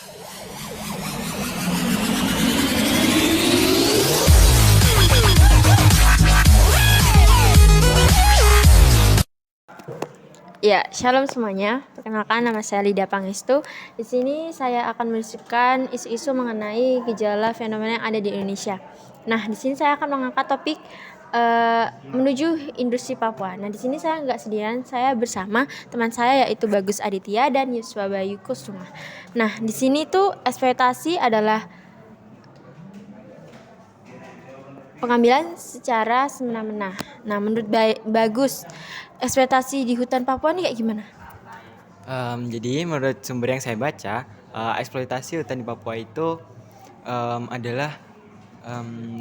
Ya, shalom semuanya. Perkenalkan, nama saya Lida Pangestu. Di sini saya akan mendiskusikan isu-isu mengenai gejala fenomena yang ada di Indonesia. Nah, di sini saya akan mengangkat topik menuju industri Papua. Nah, di sini saya nggak sendirian, saya bersama teman saya yaitu Bagus Aditya dan Yuswa Bayu Kusuma. Nah, di sini tuh ekspektasi adalah pengambilan secara semena-mena. Nah, menurut Bagus, ekspektasi di hutan Papua ini kayak gimana? Jadi menurut sumber yang saya baca, eksploitasi hutan di Papua itu adalah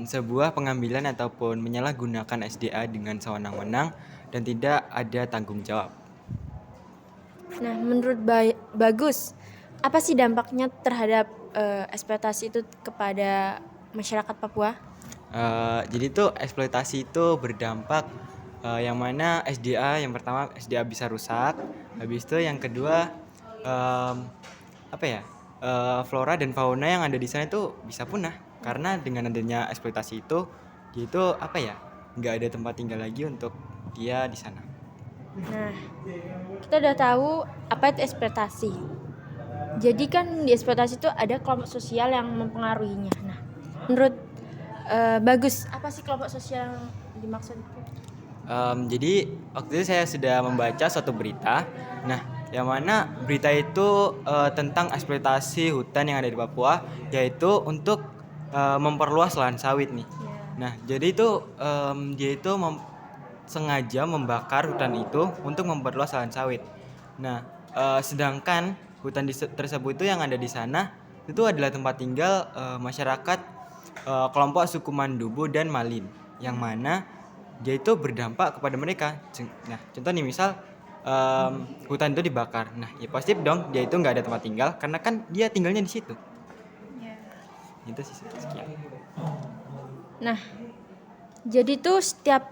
sebuah pengambilan ataupun menyalahgunakan SDA dengan sewenang-wenang dan tidak ada tanggung jawab. Nah, menurut Bagus, apa sih dampaknya terhadap eksploitasi itu kepada masyarakat Papua? Jadi itu eksploitasi itu berdampak yang mana SDA yang pertama SDA bisa rusak, habis itu yang kedua flora dan fauna yang ada di sana itu bisa punah karena dengan adanya eksploitasi itu dia itu nggak ada tempat tinggal lagi untuk dia di sana. Nah, kita udah tahu apa itu eksploitasi. Jadi kan di eksploitasi itu ada kelompok sosial yang mempengaruhinya. Nah, menurut Bagus, apa sih kelompok sosial yang dimaksud itu? Jadi waktu itu saya sudah membaca suatu berita. Nah, yang mana berita itu tentang eksploitasi hutan yang ada di Papua, yaitu untuk memperluas lahan sawit nih. Nah, jadi itu dia itu sengaja membakar hutan itu untuk memperluas lahan sawit. Nah, sedangkan hutan tersebut itu yang ada di sana itu adalah tempat tinggal masyarakat kelompok suku Mandubu dan Malin, yang mana dia itu berdampak kepada mereka. Nah, contoh nih misal hutan itu dibakar. Nah, ya pasti dong dia itu nggak ada tempat tinggal karena kan dia tinggalnya di situ. Itu sih sekian. Nah, jadi tuh setiap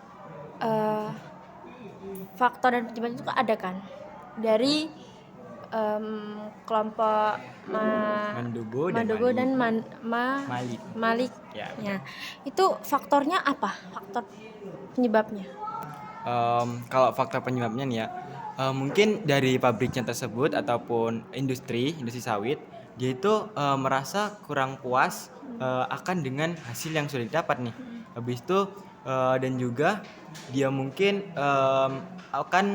faktor dan penyebab itu ada kan dari kelompok Mandubo dan Malik. Malik. Ya. Itu faktornya apa? Faktor penyebabnya? Kalau faktor penyebabnya nih ya, mungkin dari pabriknya tersebut ataupun industri sawit, dia itu merasa kurang puas akan dengan hasil yang sudah didapat nih. Habis itu dan juga dia mungkin akan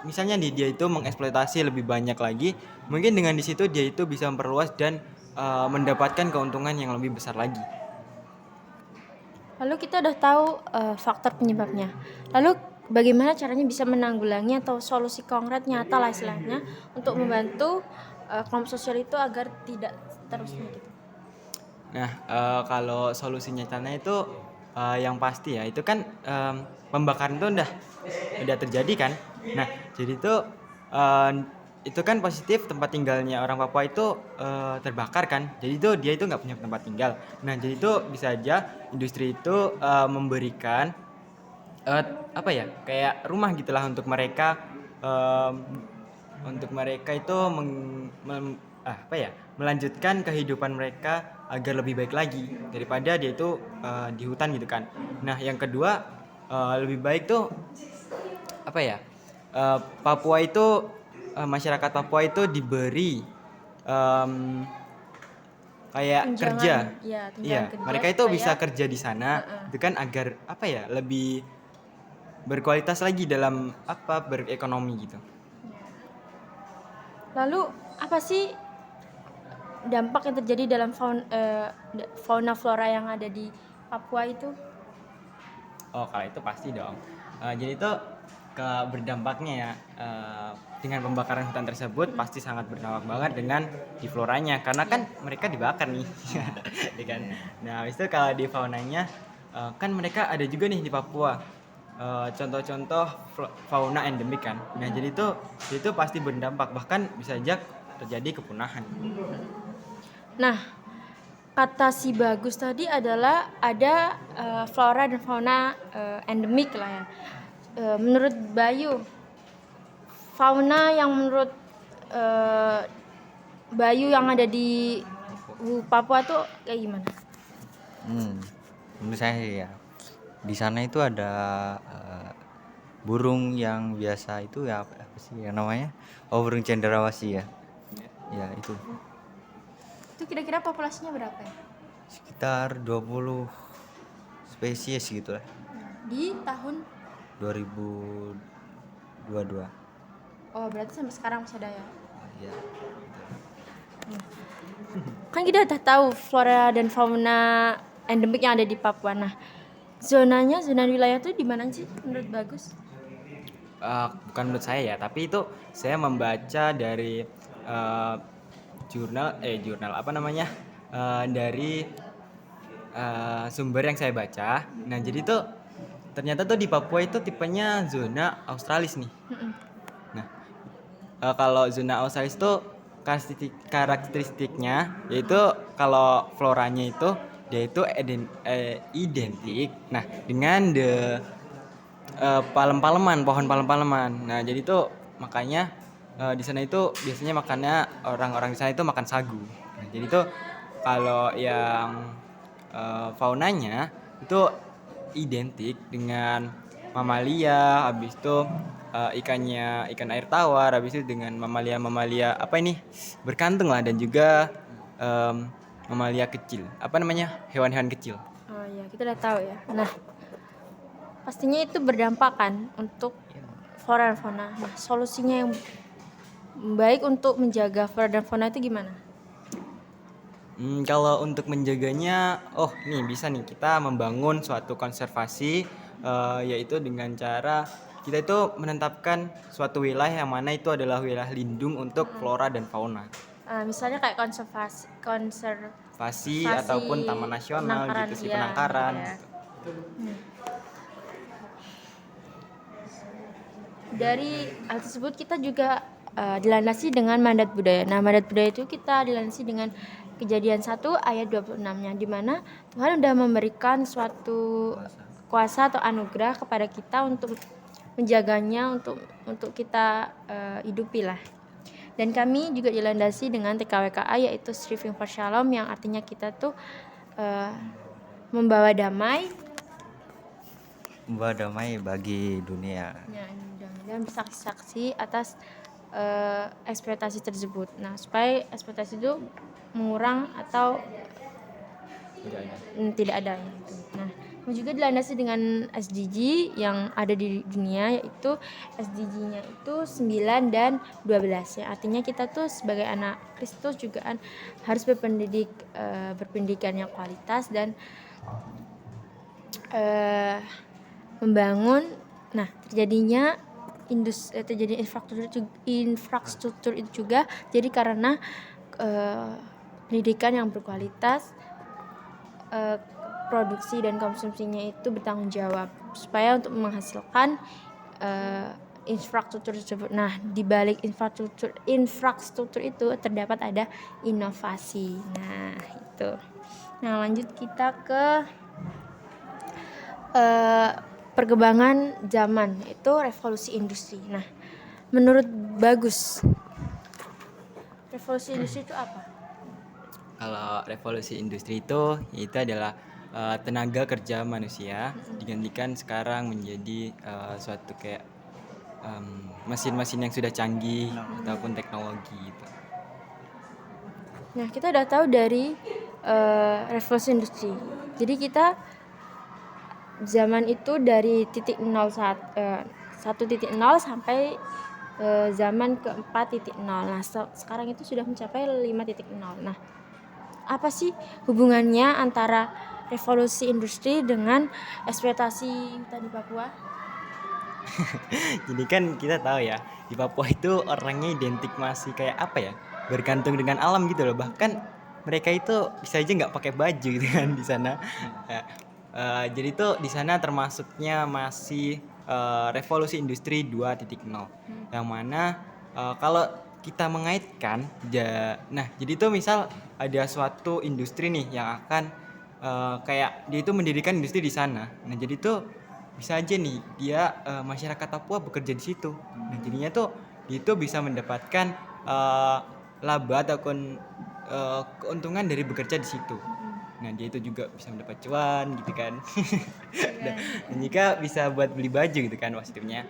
misalnya nih dia itu mengeksploitasi lebih banyak lagi, mungkin dengan di situ dia itu bisa memperluas dan mendapatkan keuntungan yang lebih besar lagi. Lalu kita udah tahu faktor penyebabnya. Lalu bagaimana caranya bisa menanggulangi atau solusi konkret nyata lah istilahnya untuk membantu kelompok sosial itu agar tidak terus begitu. Nah, kalau solusinya nyatanya itu yang pasti ya itu kan pembakaran itu udah terjadi kan. Nah, jadi itu kan positif tempat tinggalnya orang Papua itu terbakar kan. Jadi itu dia itu nggak punya tempat tinggal. Nah, jadi itu bisa aja industri itu memberikan kayak rumah gitulah untuk mereka itu melanjutkan kehidupan mereka agar lebih baik lagi daripada dia itu di hutan gitu kan. Nah, yang kedua lebih baik tuh Papua itu masyarakat Papua itu diberi kayak Tunjangan, kerja. tunjangan kerja Mereka itu supaya bisa kerja di sana itu kan agar lebih berkualitas lagi dalam berekonomi gitu. Lalu apa sih dampak yang terjadi dalam fauna flora yang ada di Papua itu? Oh, kalau itu pasti dong. Jadi itu berdampaknya ya dengan pembakaran hutan tersebut pasti sangat berdampak banget dengan di floranya karena kan mereka dibakar nih. Ya kan? Nah, habis itu kalau di faunanya kan mereka ada juga nih di Papua. Contoh-contoh fauna endemik kan. Nah, jadi itu pasti berdampak bahkan bisa aja terjadi kepunahan. Nah, kata si Bagus tadi adalah ada flora dan fauna endemik lah ya. Menurut Bayu, fauna yang menurut Bayu yang ada di Papua tuh kayak gimana? Menurut saya ya, di sana itu ada burung yang biasa itu ya, apa sih yang namanya? Oh, burung cendrawasih ya. Ya itu Itu kira-kira populasinya berapa ya? sekitar 20 spesies gitu lah. Di tahun 2022. Oh, berarti sampai sekarang masih ada ya. Ya. Kan kita udah tahu flora dan fauna endemik yang ada di Papua. Nah, zona wilayah tuh di mana sih menurut Bagus? Bukan menurut saya ya, tapi itu saya membaca dari jurnal apa namanya, dari sumber yang saya baca. Nah jadi tuh ternyata tuh di Papua itu tipenya zona Australis nih. Nah kalau zona Australis itu karakteristiknya yaitu kalau floranya itu dia itu identik nah dengan palem-paleman, pohon palem-paleman. Nah, jadi tuh makanya di sana itu biasanya makannya orang-orang di sana itu makan sagu. Nah, jadi tuh kalau yang faunanya itu identik dengan mamalia, habis itu ikan air tawar, habis itu dengan mamalia apa ini berkantung lah dan juga mamalia kecil. Apa namanya? Hewan-hewan kecil. Oh ya, kita udah tahu ya. Nah, pastinya itu berdampak kan untuk flora dan fauna. Nah, solusinya yang baik untuk menjaga flora dan fauna itu gimana? Kalau untuk menjaganya, nih bisa nih kita membangun suatu konservasi, yaitu dengan cara kita itu menetapkan suatu wilayah yang mana itu adalah wilayah lindung untuk flora dan fauna. Misalnya kayak Konservasi ataupun taman nasional gitu sih, penangkaran. ya. Gitu. Dari hal tersebut kita juga dilandasi dengan mandat budaya. Nah, mandat budaya itu kita dilandasi dengan Kejadian 1 ayat 26-nya, di mana Tuhan sudah memberikan suatu kuasa atau anugerah kepada kita untuk menjaganya, untuk kita hidupi lah. Dan kami juga dilandasi dengan TKWKA, yaitu Striving for Shalom, yang artinya kita tuh membawa damai bagi dunia. ya, dan bersaksi-saksi atas ekspektasi tersebut. Nah, supaya ekspektasi itu mengurang atau tidak ada gitu. Nah, juga dilandasi dengan SDG yang ada di dunia, yaitu SDG-nya itu 9 dan 12 ya. Artinya kita tuh sebagai anak Kristus juga harus berpendidikan yang kualitas dan membangun. Nah, terjadinya infrastruktur itu juga jadi karena pendidikan yang berkualitas, produksi dan konsumsinya itu bertanggung jawab supaya untuk menghasilkan infrastruktur tersebut. Nah, di balik infrastruktur itu terdapat ada inovasi. Nah, itu. Nah, lanjut kita ke perkembangan zaman, yaitu revolusi industri. Nah, menurut Bagus, revolusi industri itu apa? Kalau revolusi industri itu adalah tenaga kerja manusia digantikan sekarang menjadi suatu kayak mesin-mesin yang sudah canggih ataupun teknologi gitu. Nah, kita udah tahu dari revolusi industri. Jadi kita zaman itu dari 1.0 sampai zaman ke 4.0. Nah, sekarang itu sudah mencapai 5.0. Nah, apa sih hubungannya antara revolusi industri dengan eksploitasi hutan di Papua? Jadi kan kita tahu ya di Papua itu orangnya identik masih kayak apa ya, bergantung dengan alam gitu loh. Bahkan mereka itu bisa aja nggak pakai baju gitu kan di sana. Ya, jadi tuh di sana termasuknya masih revolusi industri 2.0 yang mana kalau kita mengaitkan nah jadi tuh misal ada suatu industri nih yang akan kayak dia itu mendirikan industri di sana. Nah jadi tuh bisa aja nih dia masyarakat Papua bekerja di situ. Nah jadinya tuh dia itu bisa mendapatkan laba ataupun keuntungan dari bekerja di situ. Nah, dia itu juga bisa mendapat cuan gitu kan. Dan jika bisa buat beli baju gitu kan maksudnya,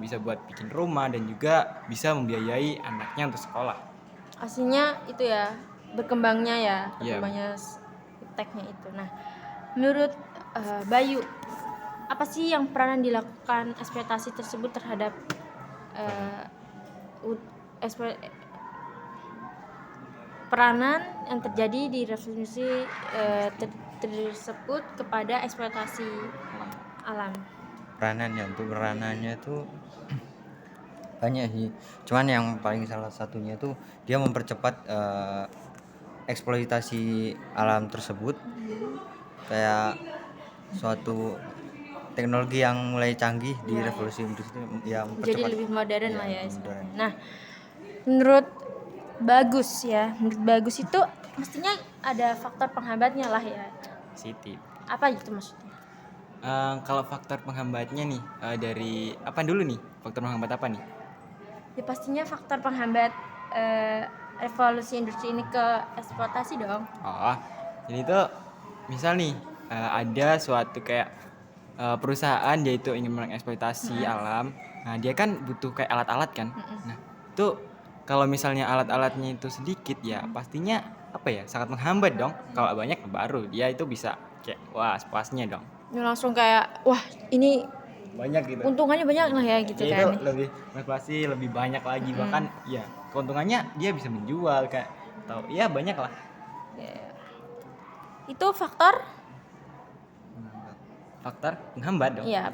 bisa buat bikin rumah dan juga bisa membiayai anaknya untuk sekolah. Aslinya itu ya berkembangnya ya, Iya. berkembangnya teknya itu. Nah, menurut Bayu, apa sih yang pernah dilakukan ekspektasi tersebut terhadap u- ekspe- peranan yang terjadi di revolusi tersebut kepada eksploitasi alam? Peranannya itu banyak sih, cuman yang paling salah satunya tuh dia mempercepat eksploitasi alam tersebut, kayak suatu teknologi yang mulai canggih di Iya, revolusi industri ya jadi mempercepat. lebih modern Iya, lah ya lebih istilahnya. modern. Nah, menurut Bagus itu mestinya ada faktor penghambatnya lah ya. Positif. Apa itu maksudnya? Kalau faktor penghambatnya nih, dari apa dulu nih? Faktor penghambat apa nih? Ya pastinya faktor penghambat revolusi industri ini ke eksploitasi dong. Oh, jadi itu misal nih, ada suatu kayak perusahaan dia itu ingin mengeksploitasi alam. Nah, dia kan butuh kayak alat-alat kan. Nah, itu kalau misalnya alat-alatnya itu sedikit ya pastinya apa ya? Sangat menghambat dong. Kalau banyak baru dia itu bisa kayak wah sepuasnya dong. Ya langsung kayak wah ini Banyak gitu. untungannya banyak lah ya gitu Ya itu kan. lebih motivasi lebih banyak lagi, bahkan ya keuntungannya dia bisa menjual kayak atau ya banyak lah. Itu faktor Faktor penghambat dong. ya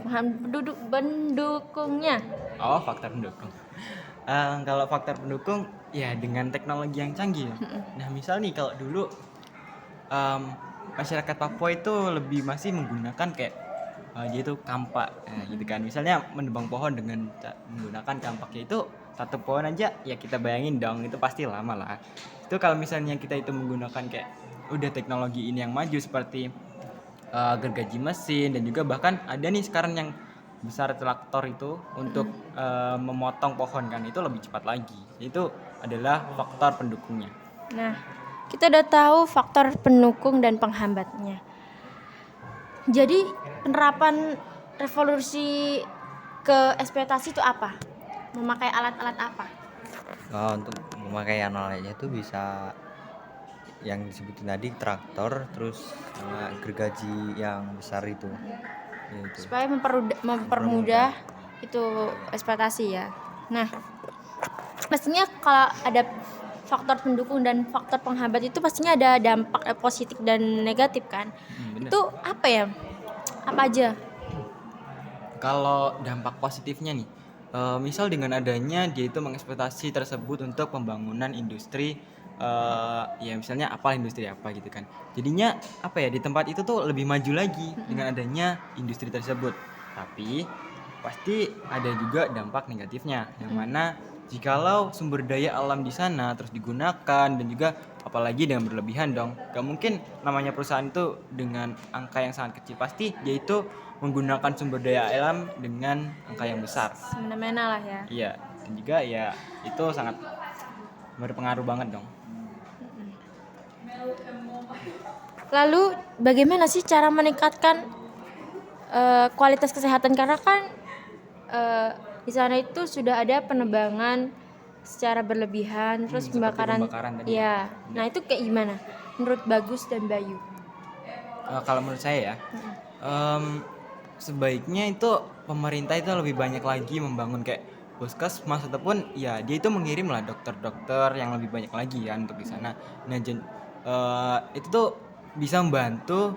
pendukungnya. Oh, faktor pendukung. Kalau faktor pendukung ya dengan teknologi yang canggih ya. Nah, misal nih kalau dulu em, masyarakat Papua itu lebih masih menggunakan kayak dia itu kampak gitu kan. Misalnya menebang pohon dengan menggunakan kampaknya itu satu pohon aja ya kita bayangin dong itu pasti lama lah. Itu kalau misalnya kita itu menggunakan kayak udah teknologi ini yang maju seperti gergaji mesin dan juga bahkan ada nih sekarang yang besar traktor itu untuk memotong pohon kan itu lebih cepat lagi. Itu adalah faktor pendukungnya. Nah, kita udah tahu faktor pendukung dan penghambatnya. Jadi penerapan revolusi ke eksploitasi itu apa? Memakai alat-alat apa? Untuk memakai alatnya itu bisa yang disebutin tadi traktor, terus sama gergaji yang besar itu. Ya, itu. Supaya mempermudah itu eksploitasi ya. Nah, pastinya kalau ada faktor pendukung dan faktor penghambat itu pastinya ada dampak positif dan negatif kan. Bener. Itu apa ya? Apa aja? Kalau dampak positifnya nih, misal dengan adanya dia itu mengeksploitasi tersebut untuk pembangunan industri, ya misalnya apa industri apa gitu kan. Jadinya apa ya di tempat itu tuh lebih maju lagi dengan adanya industri tersebut. Tapi pasti ada juga dampak negatifnya, yang mana jikalau sumber daya alam di sana terus digunakan dan juga apalagi dengan berlebihan dong. Gak mungkin namanya perusahaan itu dengan angka yang sangat kecil, pasti dia itu menggunakan sumber daya alam dengan angka yang besar. Semena-mena lah ya. Iya, dan juga ya itu sangat berpengaruh banget dong. Lalu bagaimana sih cara meningkatkan kualitas kesehatan, karena kan di sana itu sudah ada penebangan secara berlebihan, terus Seperti pembakaran. pembakaran tadi. Ya. Nah, itu kayak gimana menurut Bagus dan Bayu? Kalau menurut saya ya, sebaiknya itu pemerintah itu lebih banyak lagi membangun kayak puskesmas ataupun ya dia itu mengirim lah dokter-dokter yang lebih banyak lagi ya untuk di sana. Nah, itu tuh bisa membantu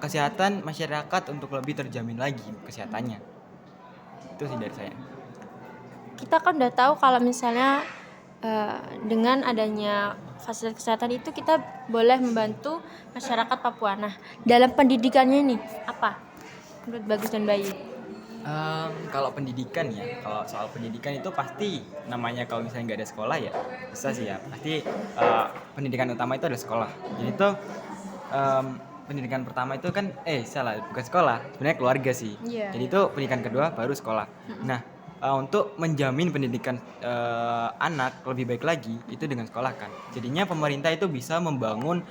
kesehatan masyarakat untuk lebih terjamin lagi kesehatannya. Itu sih dari saya. Kita kan udah tahu kalau misalnya dengan adanya fasilitas kesehatan itu kita boleh membantu masyarakat Papua. Nah, dalam pendidikannya nih apa menurut Bagus dan Bayu? Kalau pendidikan ya, kalau soal pendidikan itu pasti namanya kalau misalnya nggak ada sekolah ya bisa sih ya. Pasti pendidikan utama itu adalah sekolah. Jadi itu pendidikan pertama itu kan salah bukan sekolah, sebenarnya keluarga sih. Iya. Jadi itu pendidikan kedua baru sekolah. Nah, untuk menjamin pendidikan anak lebih baik lagi itu dengan sekolah kan. Jadinya pemerintah itu bisa membangun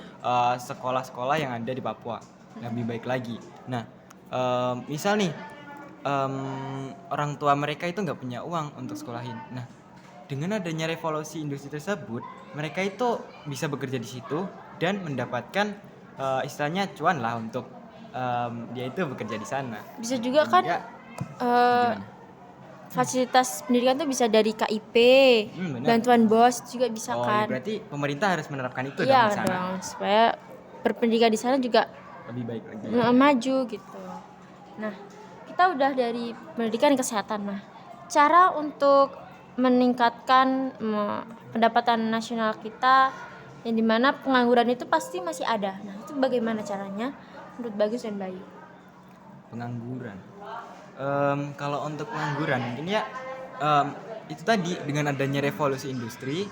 sekolah-sekolah yang ada di Papua lebih baik lagi. Nah, misal nih orang tua mereka itu nggak punya uang untuk sekolahin. Nah, dengan adanya revolusi industri tersebut, mereka itu bisa bekerja di situ dan mendapatkan istilahnya cuan lah untuk dia itu bekerja di sana. Bisa juga kan Sehingga, eh, gimana? fasilitas pendidikan tuh bisa dari KIP, Benar. bantuan BOS juga bisa Oh, kan. ya berarti pemerintah harus menerapkan itu dong Iya di sana. dong, supaya berpendidikan di sana juga Lebih baik lagi. maju gitu. Nah, kita udah dari pendidikan kesehatan. Nah, cara untuk meningkatkan pendapatan nasional kita yang dimana pengangguran itu pasti masih ada. Nah, itu bagaimana caranya menurut Bagus dan Bayu? Pengangguran. Kalau untuk pengangguran mungkin ya itu tadi dengan adanya revolusi industri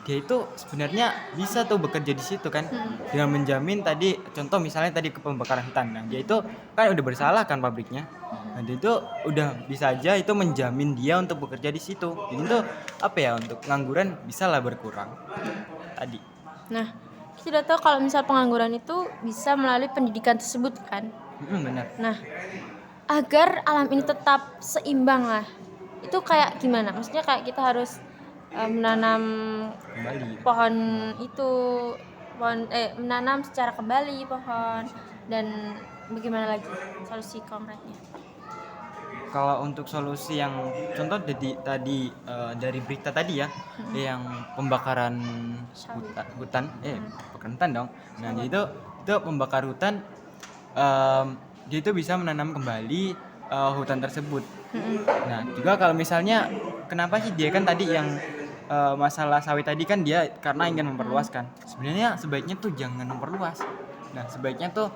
dia itu sebenarnya bisa tuh bekerja di situ kan dengan menjamin tadi contoh misalnya tadi ke pembakaran hutan. Nah, dia itu kan udah bersalah kan pabriknya. Nah, dia itu udah bisa aja itu menjamin dia untuk bekerja di situ. Jadi itu apa ya untuk pengangguran bisa lah berkurang tadi. Nah, kita sudah tahu kalau misal pengangguran itu bisa melalui pendidikan tersebut kan. Benar. Nah, agar alam ini tetap seimbang lah. Itu kayak gimana? Maksudnya kayak kita harus menanam Kembali. pohon itu, menanam secara kembali pohon, dan bagaimana lagi solusi konkretnya? Kalau untuk solusi yang contoh tadi dari berita tadi ya, yang pembakaran hutan, pembakaran hutan dong. Nah, jadi itu pembakar hutan, dia itu bisa menanam kembali hutan tersebut. Nah, juga kalau misalnya kenapa sih dia kan tadi yang masalah sawit tadi kan dia karena ingin memperluaskan. Sebenarnya sebaiknya tuh jangan memperluas. Nah, sebaiknya tuh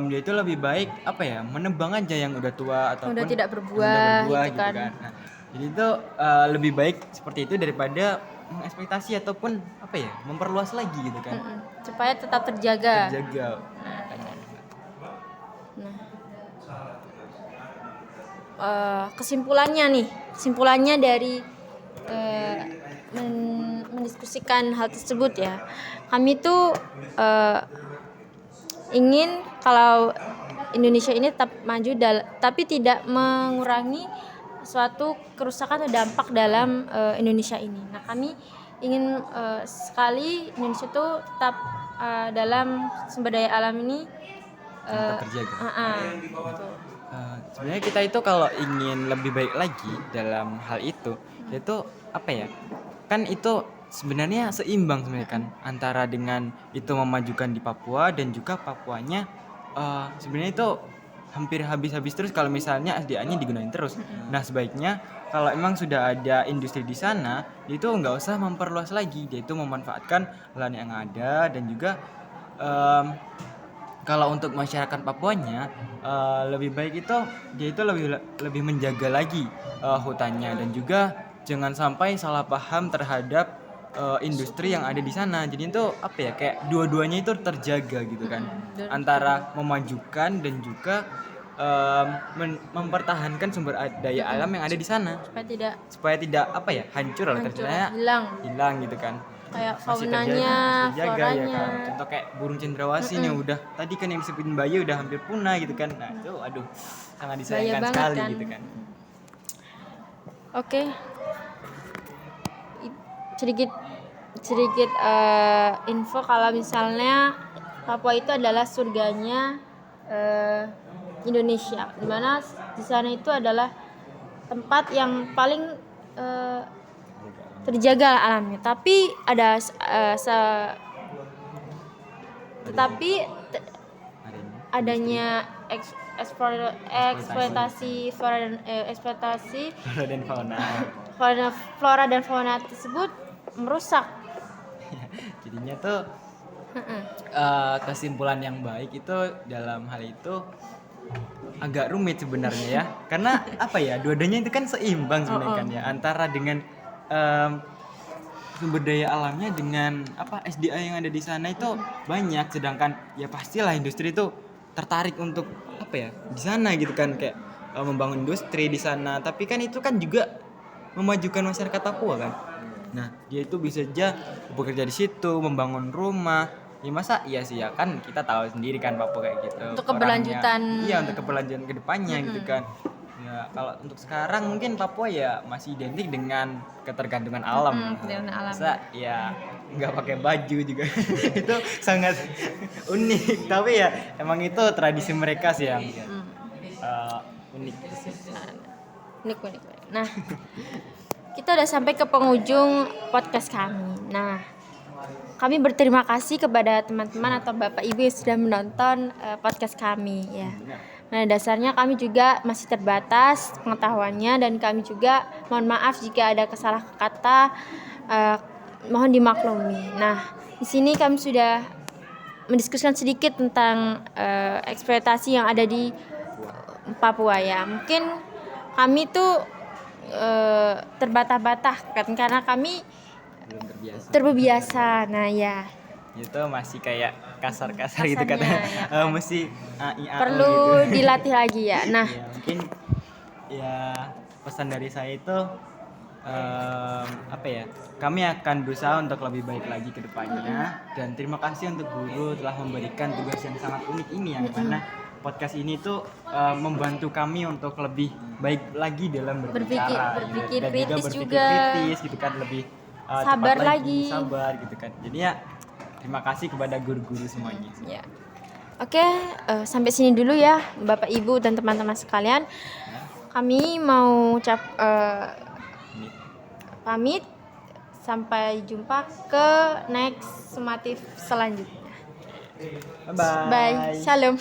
dia itu lebih baik apa ya menebang aja yang udah tua ataupun Udah tidak yang berbuah gitu gitu kan. Nah, jadi itu lebih baik seperti itu daripada mengekspektasi ataupun apa ya memperluas lagi gitu kan. Supaya tetap terjaga. Terjaga. Kesimpulannya dari mendiskusikan hal tersebut ya, kami tuh ingin kalau Indonesia ini tetap maju tapi tidak mengurangi suatu kerusakan atau dampak dalam Indonesia ini. Nah, kami ingin sekali Indonesia tuh tetap dalam sumber daya alam ini Tetap terjaga. gitu. Sebenarnya kita itu kalau ingin lebih baik lagi dalam hal itu, yaitu apa ya? Kan itu sebenarnya seimbang sebenarnya kan antara dengan itu memajukan di Papua dan juga Papuanya sebenarnya itu hampir habis-habis terus kalau misalnya SDA-nya digunakan terus. Nah, sebaiknya kalau emang sudah ada industri di sana, itu nggak usah memperluas lagi, yaitu memanfaatkan lahan yang ada dan juga kalau untuk masyarakat Papuanya lebih baik itu dia itu lebih menjaga lagi hutannya dan juga jangan sampai salah paham terhadap industri yang ada di sana. Jadi itu apa ya kayak dua-duanya itu terjaga gitu kan antara memajukan dan juga mempertahankan sumber daya alam yang ada di sana supaya tidak apa ya hancur lah terjadinya hilang gitu kan. Kayak Masih faunanya, terjaga ya floranya. kan. Contoh kayak burung cendrawasih nih udah tadi kan yang disebutin Bayu udah hampir punah gitu kan. Nah, itu aduh sangat disayangkan banget sekali kan. gitu kan. Oke. Sedikit info kalau misalnya Papua itu adalah surganya Indonesia, dimana di sana itu adalah tempat yang paling terjaga alamnya. Tapi ada adanya eksploitasi Dan flora dan fauna tersebut merusak. jadinya tuh kesimpulan yang baik itu dalam hal itu agak rumit sebenarnya ya karena apa ya dua-duanya itu kan seimbang sebenarnya kan ya antara dengan sumber daya alamnya dengan apa SDA yang ada di sana itu banyak sedangkan ya pastilah industri itu tertarik untuk apa ya di sana gitu kan kayak membangun industri di sana, tapi kan itu kan juga memajukan masyarakat Papua kan. Nah, dia itu bisa aja bekerja di situ, membangun rumah. Ya masa iya sih ya, kan kita tahu sendiri kan Papua kayak gitu. Untuk Orangnya. keberlanjutan. Iya, untuk keberlanjutan ke depannya gitu kan. Ya, kalau untuk sekarang mungkin Papua ya masih identik dengan ketergantungan alam. ketergantungan alam. Masa ya nggak pakai baju juga itu sangat unik. Tapi ya emang itu tradisi mereka sih yang unik. Unik. Nah, kita udah sampai ke penghujung podcast kami. Nah, kami berterima kasih kepada teman-teman atau Bapak Ibu yang sudah menonton podcast kami ya. Nah, dasarnya kami juga masih terbatas pengetahuannya dan kami juga mohon maaf jika ada kesalah kata, mohon dimaklumi. Nah, di sini kami sudah mendiskusikan sedikit tentang eksploitasi yang ada di Papua ya. Mungkin kami tuh terbata-bata kan karena kami Belum terbiasa. terbiasa. Nah ya, Itu masih kayak kasar-kasar gitu Kasarnya, katanya. ya Mesti AIAO perlu gitu. dilatih lagi ya. Nah, Ya, mungkin ya pesan dari saya itu apa ya? Kami akan berusaha untuk lebih baik lagi ke depannya dan terima kasih untuk guru telah memberikan tugas yang sangat unik ini yang mana podcast ini tuh membantu kami untuk lebih baik lagi dalam berbicara Berpikir dan kritis berpikir juga. kritis gitu kan, lebih Sabar cepat lagi. sabar gitu kan. Jadi ya terima kasih kepada guru-guru semuanya. ya. Oke, sampai sini dulu ya Bapak Ibu dan teman-teman sekalian. Kami mau Ini. pamit. Sampai jumpa ke next Sumatif selanjutnya. Bye bye. Bye. Shalom.